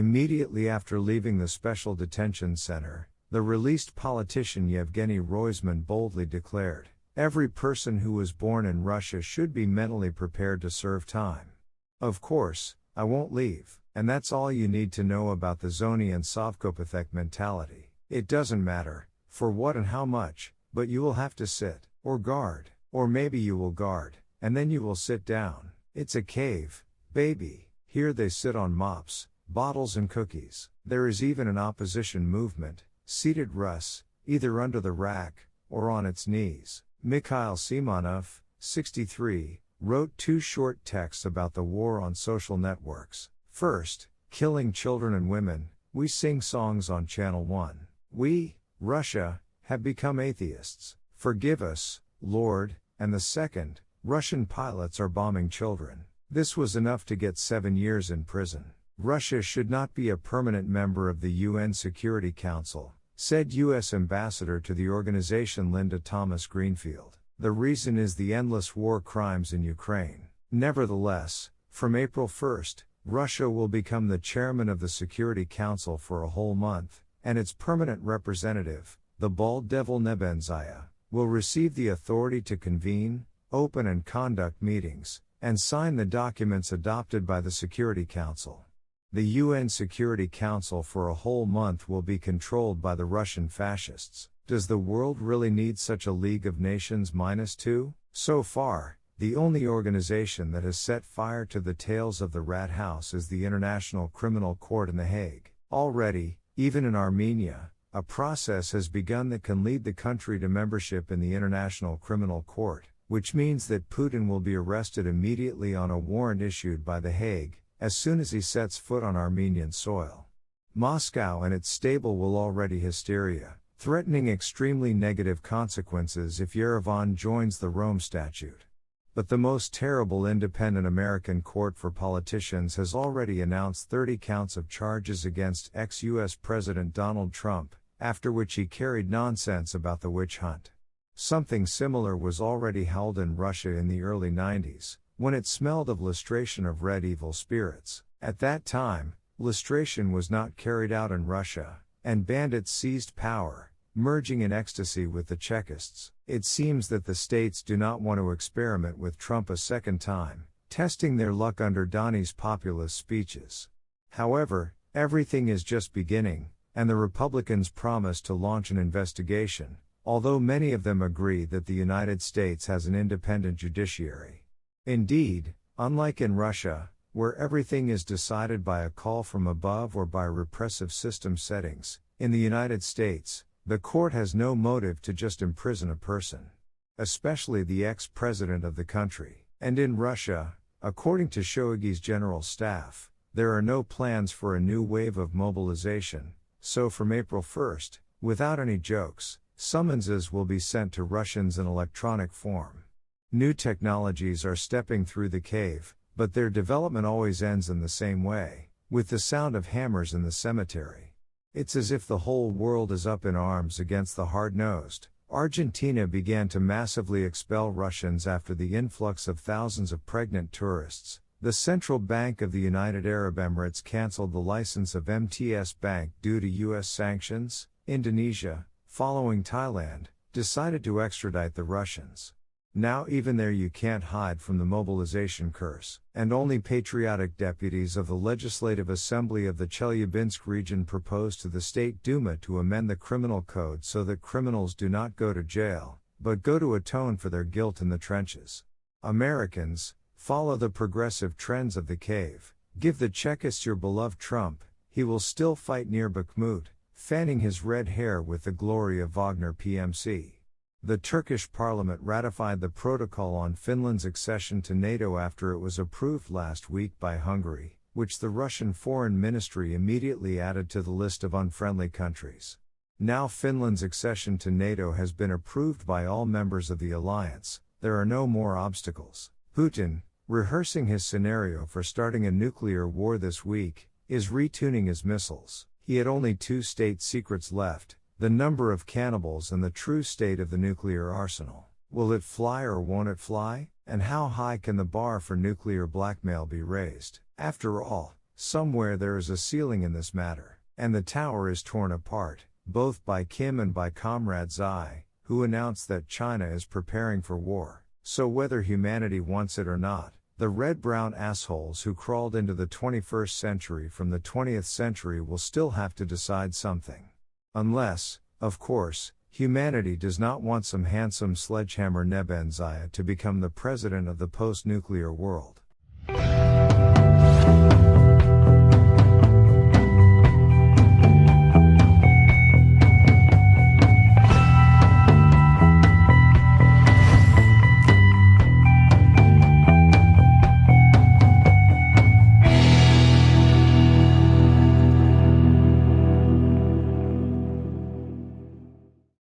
Immediately after leaving the special detention center, the released politician Yevgeny Roizman boldly declared, "Every person who was born in Russia should be mentally prepared to serve time. Of course, I won't leave, and that's all you need to know about the Zoni and Sovkopithek mentality. It doesn't matter, for what and how much, but you will have to sit, or guard, or maybe you will guard, and then you will sit down. It's a cave, baby. Here they sit on mops, bottles and cookies. There is even an opposition movement, seated Rus, either under the rack, or on its knees." Mikhail Simonov, 63, wrote 2 short texts about the war on social networks. First, "Killing Children and Women, We Sing Songs on Channel 1. We, Russia, have become atheists. Forgive us, Lord," and the second, "Russian pilots are bombing children." This was enough to get 7 years in prison. Russia should not be a permanent member of the UN Security Council, said U.S. Ambassador to the organization Linda Thomas Greenfield. The reason is the endless war crimes in Ukraine. Nevertheless, from April 1, Russia will become the chairman of the Security Council for a whole month, and its permanent representative, the bald devil Nebenzia, will receive the authority to convene, open and conduct meetings, and sign the documents adopted by the Security Council. The UN Security Council for a whole month will be controlled by the Russian fascists. Does the world really need such a League of Nations -2? So far, the only organization that has set fire to the tails of the rat house is the International Criminal Court in The Hague. Already, even in Armenia, a process has begun that can lead the country to membership in the International Criminal Court, which means that Putin will be arrested immediately on a warrant issued by The Hague, as soon as he sets foot on Armenian soil. Moscow and its stable will already hysteria, threatening extremely negative consequences if Yerevan joins the Rome Statute. But the most terrible independent American court for politicians has already announced 30 counts of charges against ex-US President Donald Trump, after which he carried nonsense about the witch hunt. Something similar was already held in Russia in the early 90s, when it smelled of lustration of red evil spirits. At that time, lustration was not carried out in Russia, and bandits seized power, merging in ecstasy with the Chekists. It seems that the states do not want to experiment with Trump a second time, testing their luck under Donnie's populist speeches. However, everything is just beginning, and the Republicans promise to launch an investigation, although many of them agree that the United States has an independent judiciary. Indeed, unlike in Russia, where everything is decided by a call from above or by repressive system settings, in the United States, the court has no motive to just imprison a person, especially the ex-president of the country. And in Russia, according to Shoigu's general staff, there are no plans for a new wave of mobilization, so from April 1, without any jokes, summonses will be sent to Russians in electronic form. New technologies are stepping through the cave, but their development always ends in the same way, with the sound of hammers in the cemetery. It's as if the whole world is up in arms against the hard-nosed. Argentina began to massively expel Russians after the influx of thousands of pregnant tourists. The Central Bank of the United Arab Emirates canceled the license of MTS Bank due to U.S. sanctions. Indonesia, following Thailand, decided to extradite the Russians. Now even there you can't hide from the mobilization curse, and only patriotic deputies of the Legislative Assembly of the Chelyabinsk region proposed to the State Duma to amend the criminal code so that criminals do not go to jail, but go to atone for their guilt in the trenches. Americans, follow the progressive trends of the cave. Give the Chekists your beloved Trump, he will still fight near Bakhmut, fanning his red hair with the glory of Wagner PMC. The Turkish parliament ratified the protocol on Finland's accession to NATO after it was approved last week by Hungary, which the Russian Foreign Ministry immediately added to the list of unfriendly countries. Now Finland's accession to NATO has been approved by all members of the alliance. There are no more obstacles. Putin, rehearsing his scenario for starting a nuclear war this week, is retuning his missiles. He had only 2 state secrets left: the number of cannibals and the true state of the nuclear arsenal. Will it fly or won't it fly? And how high can the bar for nuclear blackmail be raised? After all, Somewhere there is a ceiling in this matter, and the tower is torn apart, both by Kim and by Comrade Xi, who announced that China is preparing for war. So whether humanity wants it or not, the red-brown assholes who crawled into the 21st century from the 20th century will still have to decide something. Unless, of course, humanity does not want some handsome sledgehammer Nebenzia to become the president of the post-nuclear world.